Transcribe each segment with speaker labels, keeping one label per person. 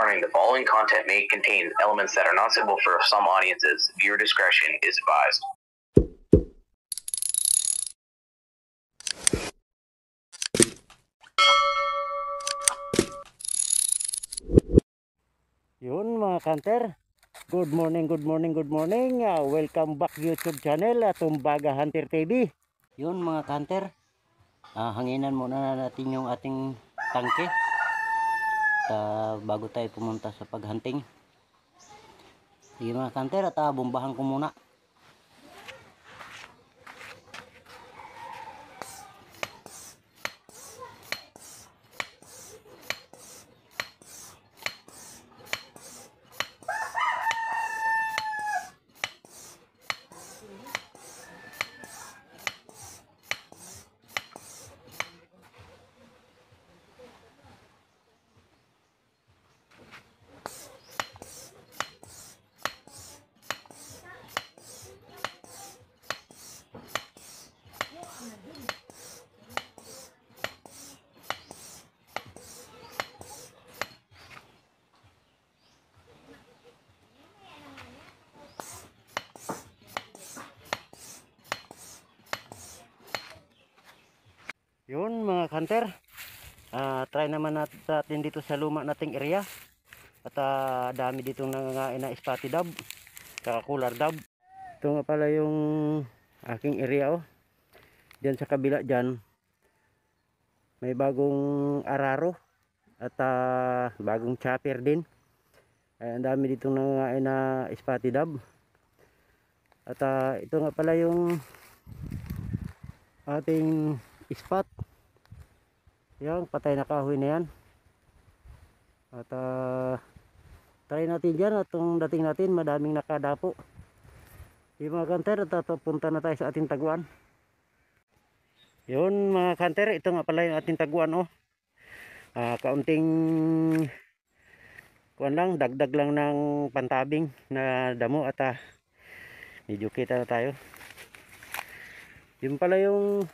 Speaker 1: warning, the following content may contain elements that are not suitable for some audiences. Viewer discretion is advised.
Speaker 2: Yun mga kanter, good morning. Welcome back YouTube channel Tumbaga Hunter TV. Yun mga kanter, hanginan muna natin yung ating tangke bago tayo pumunta sa paghunting. Sige mga kanter, bombahan ko muna. Yun mga kanter, try naman natin dito sa luma nating area. At dami dito nangangain na spotted dove, saka cooler dove. Ito nga pala yung aking area oh. Diyan sa kabila dyan, may bagong araro at bagong chopper din. Ay, ang dami dito nangangain na spotted dove. At ito nga pala yung ating spot. Yan, patay na kahoy na yan. At try natin dyan at itong dating natin madaming nakadapo. Yung mga kanter, at punta na tayo sa ating taguan. Yun mga kanter, ito nga pala yung ating taguan oh. Kaunting kuan lang, dagdag lang ng pantabing na damo at medyo kita na tayo. Yun pala yung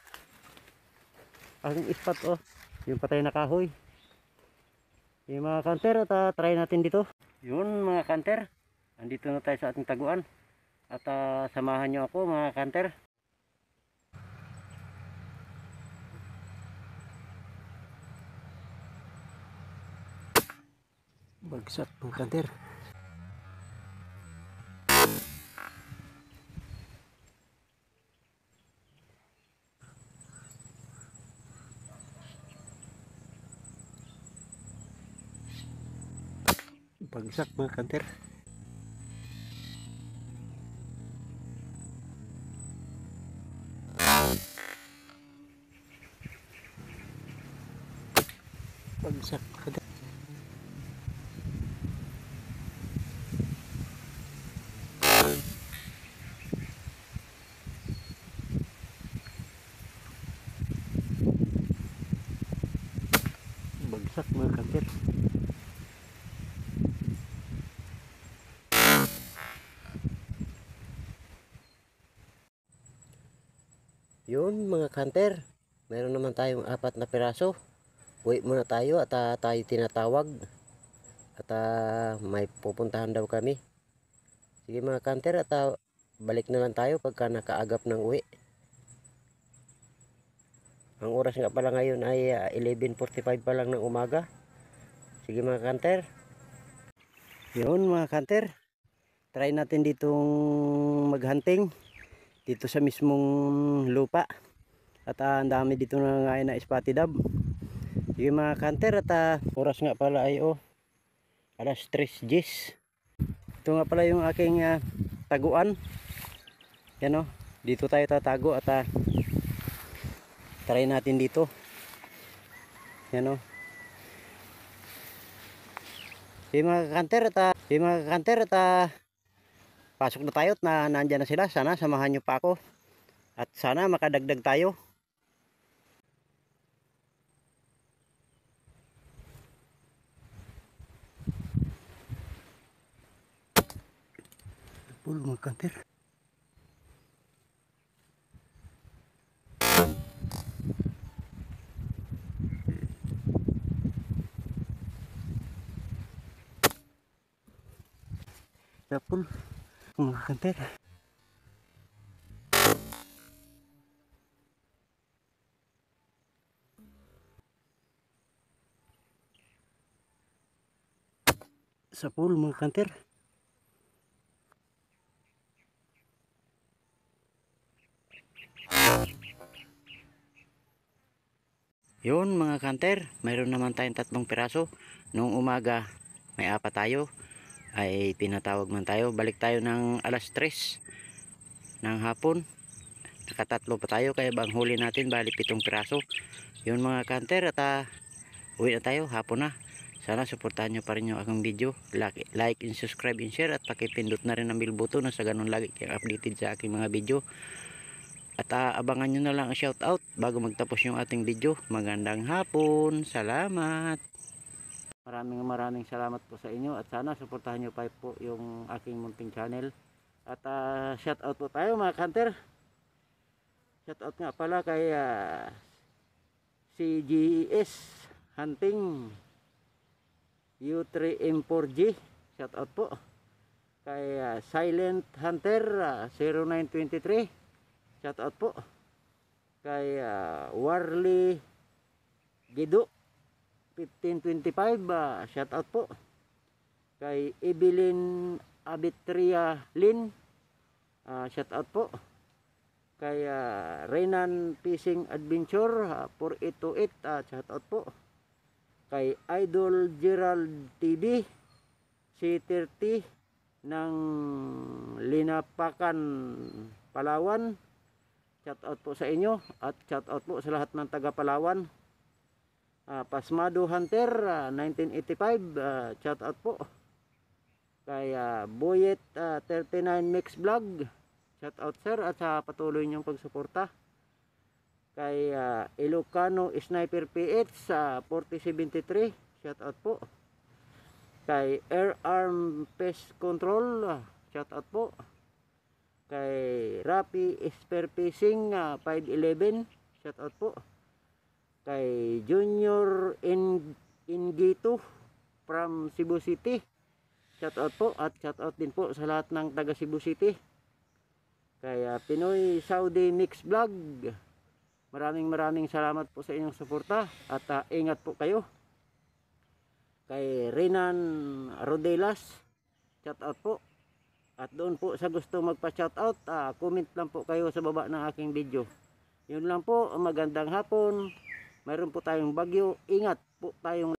Speaker 2: aking spot oh, yung patay na kahoy. Yung mga kanter, at try natin dito. Yun mga kanter, andito na tayo sa ating taguan. At samahan nyo ako mga kanter. Bagsak mga kanter. Bagsak mga kanter. Bagsak mga kanter. Bagsak mga kanter. Yun mga kanter, meron naman tayong 4 na piraso. Uwi muna tayo at tayo tinatawag. At may pupuntahan daw kami. Sige mga kanter, at balik na lang tayo pagka nakaagap ng uwi. Ang oras nga pala ngayon ay 11:45 pa lang ng umaga. Sige mga kanter. Yun mga kanter, try natin ditong maghunting dito sa mismong lupa. At ang dami dito nangangain na spotted dove. Sige mga kanter, at oras nga pala ay alas 3:10. Ito nga pala yung aking taguan. Yan dito tayo tatago at try natin dito. Yan Sige mga kanter, at pasok na tayo at nandyan na sila. Sana samahan nyo pa ako at sana makadagdag tayo. Pulo mga kanter. sa pool mga kanter. Sa pool mga kanter. Yun mga kanter, mayroon naman tayong 3 piraso. Noong umaga may 4 tayo, ay pinatawag man tayo. Balik tayo ng alas 3 ng hapon, nakatatlo pa tayo, kaya bang huli natin bali 7 piraso. Yun mga kanter, at uwi na tayo, hapon na. Sana suportahan nyo pa rin yung aking video, like and subscribe and share, at pakipindot na rin ang bell button na sa ganun lagi kayo updated sa aking mga video. At abangan nyo na lang ang shoutout bago magtapos yung ating video. Magandang hapon, salamat. Maraming salamat po sa inyo, at sana suportahan nyo pa po yung aking munting channel. At shoutout po tayo mga kanter. Shoutout nga pala kay CGS Hunting U3M4G. Shoutout po kay Silent Hunter 0923. Shoutout po kay Warley Gido 1525. Shoutout po kay Evelyn Abitria Lin. Shoutout po kay Renan Fishing Adventure 4828. Shoutout po kay Idol Gerald TV C30 ng Linapakan, Palawan. Shoutout po sa inyo, at shoutout po sa lahat ng taga Palawan. Pasmado Hunter 1985. Shoutout po kay Boyet 39 Mix Vlog. Shoutout sir, at sa patuloy niyong pagsuporta. Kay Ilocano Sniper PH 4073. Shoutout po kay Air Arm Pest Control. Shoutout po kay Rapi Spear Fishing 511. Shoutout po kay Junior Ingito from Cebu City. Shoutout po, at shoutout din po sa lahat ng taga Cebu City. Kay Pinoy Saudi Mix Vlog. Maraming salamat po sa inyong suporta, at ingat po kayo. Kay Renan Rodelas, shoutout po. At doon po sa gusto magpa-shoutout, comment lang po kayo sa baba ng aking video. Yun lang po, magandang hapon. Mayroon po tayong bagyo. Ingat po tayong